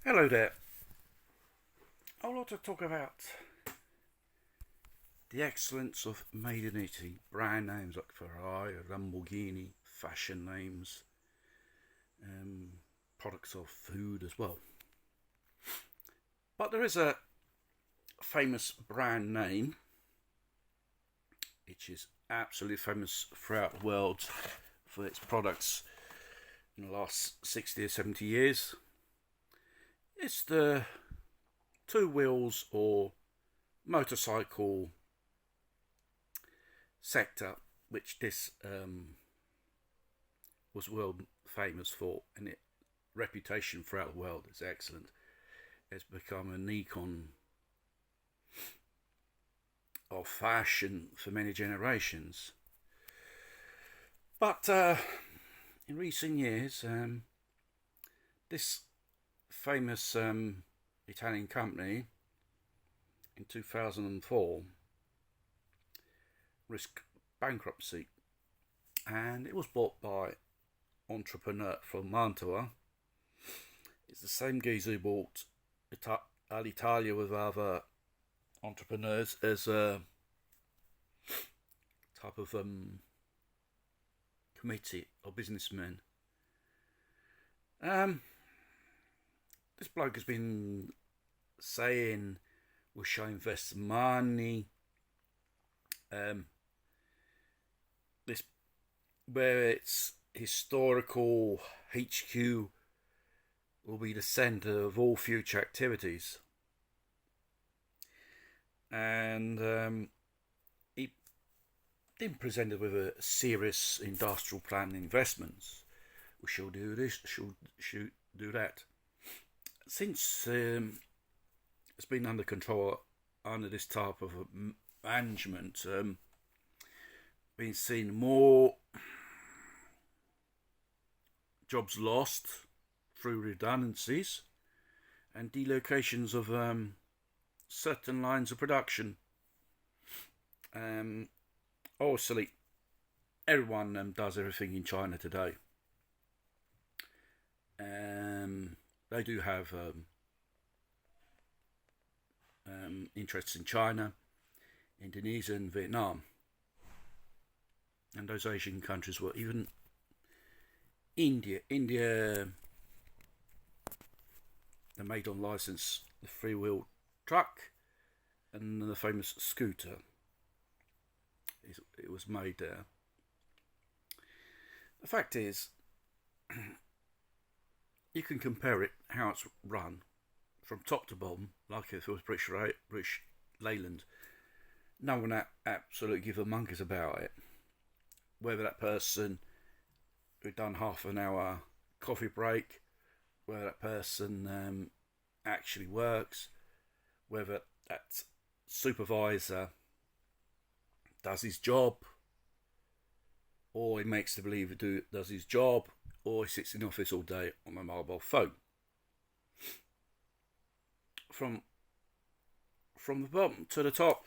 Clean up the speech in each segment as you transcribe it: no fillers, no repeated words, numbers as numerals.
Hello there. I would like to talk about the excellence of made in Italy. Brand names like Ferrari, Lamborghini, fashion names, products of food as well. But there is a famous brand name which is absolutely famous throughout the world for its products in the last 60 or 70 years. It's the two wheels or motorcycle sector, which this was world famous for, and its reputation throughout the world is excellent. It's become an icon of fashion for many generations. But in recent years, this famous Italian company in 2004 risked bankruptcy, and it was bought by entrepreneur from Mantua. It's the same geezer who bought Alitalia with other entrepreneurs as a type of committee or businessmen. This bloke has been saying we shall invest money. This where its historical HQ will be the centre of all future activities, and he been presented with a serious industrial plan investments. We shall do this, should do that. Since it's been under control under this type of management, been seeing more jobs lost through redundancies and delocations of certain lines of production. Obviously, everyone does everything in China today. They do have interests in China, Indonesia, and Vietnam, and those Asian countries were even India. They made on license the three-wheel truck and the famous scooter. It was made there. The fact is, you can compare it how it's run from top to bottom, like if it was British leyland. No one absolutely give a monkeys about it. Whether that person who done half an hour coffee break, whether that person actually works, whether that supervisor does his job, or he makes the believer does his job, or he sits in the office all day on a mobile phone. From the bottom to the top,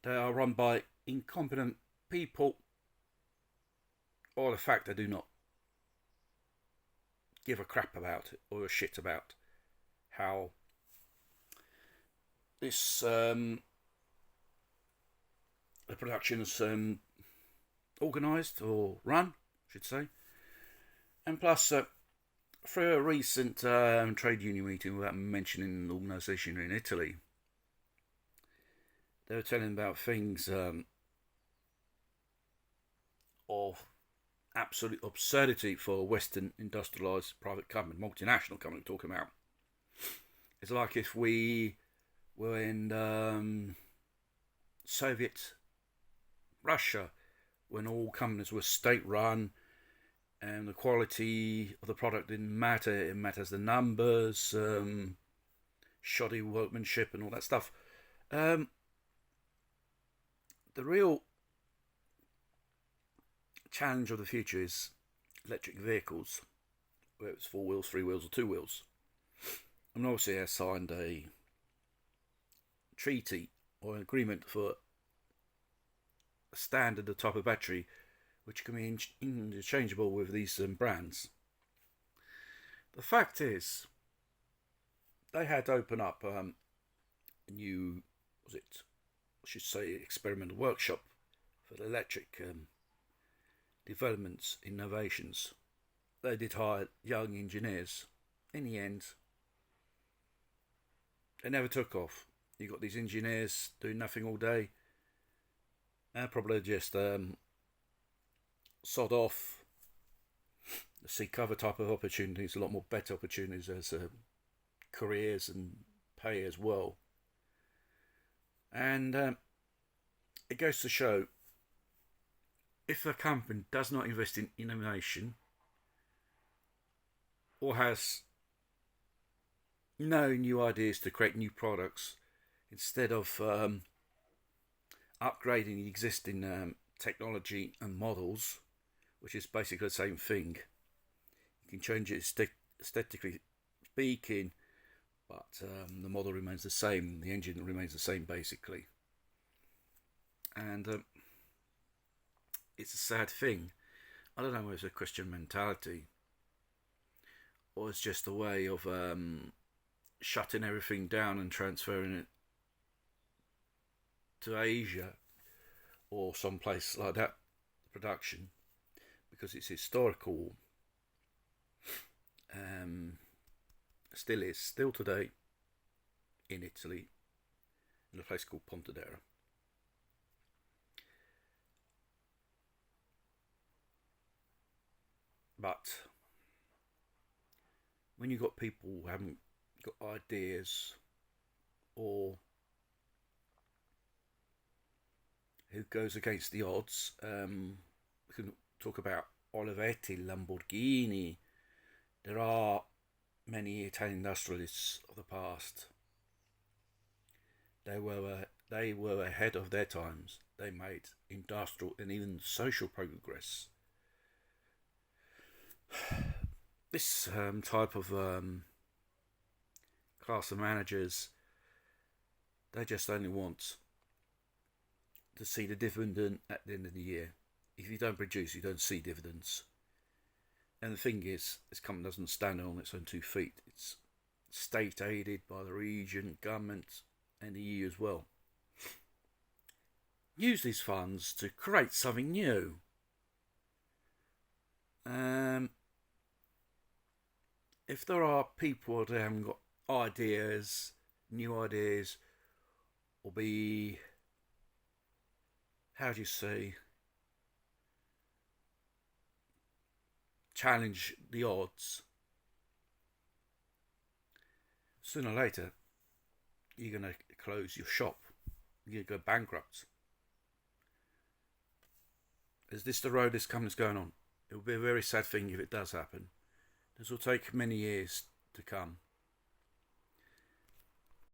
they are run by incompetent people, or the fact they do not give a crap about it or a shit about how this the production is organised or run, I should say. And plus, for a recent trade union meeting, without mentioning an organisation in Italy, they were telling about things of absolute absurdity for a Western industrialised private company, multinational company, talking about. It's like if we were in Soviet Russia, when all companies were state-run and the quality of the product didn't matter. It matters the numbers, shoddy workmanship and all that stuff. The real challenge of the future is electric vehicles, whether it's 4 wheels, 3 wheels or 2 wheels. And obviously I signed a treaty or an agreement for a standard type of battery which can be interchangeable with these brands. The fact is, they had to open up a new, was it, I should say, experimental workshop for the electric developments, innovations. They did hire young engineers. In the end, they never took off. You got these engineers doing nothing all day, and probably just sod off the sea cover type of opportunities, a lot more better opportunities as careers and pay as well. And it goes to show, if a company does not invest in innovation or has no new ideas to create new products, instead of upgrading the existing technology and models, which is basically the same thing, you can change it aesthetically speaking, but the model remains the same, the engine remains the same basically. And it's a sad thing. I don't know whether it's a Christian mentality or it's just a way of shutting everything down and transferring it to Asia or someplace like that, production, because it's historical. Still today in Italy, in a place called Pontedera. But when you've got people who haven't got ideas, or who goes against the odds, we can talk about Olivetti, Lamborghini. There are many Italian industrialists of the past. They were ahead of their times. They made industrial and even social progress. This type of class of managers, they just only want to see the dividend at the end of the year. If you don't produce, you don't see dividends. And the thing is, this company doesn't stand on its own 2 feet. It's state aided by the region, government, and the EU as well. Use these funds to create something new. If there are people that haven't got ideas, new ideas, or how do you say, challenge the odds, sooner or later you're going to close your shop, you're going to go bankrupt. Is this the road this company's going on? It will be a very sad thing if it does happen. This will take many years to come.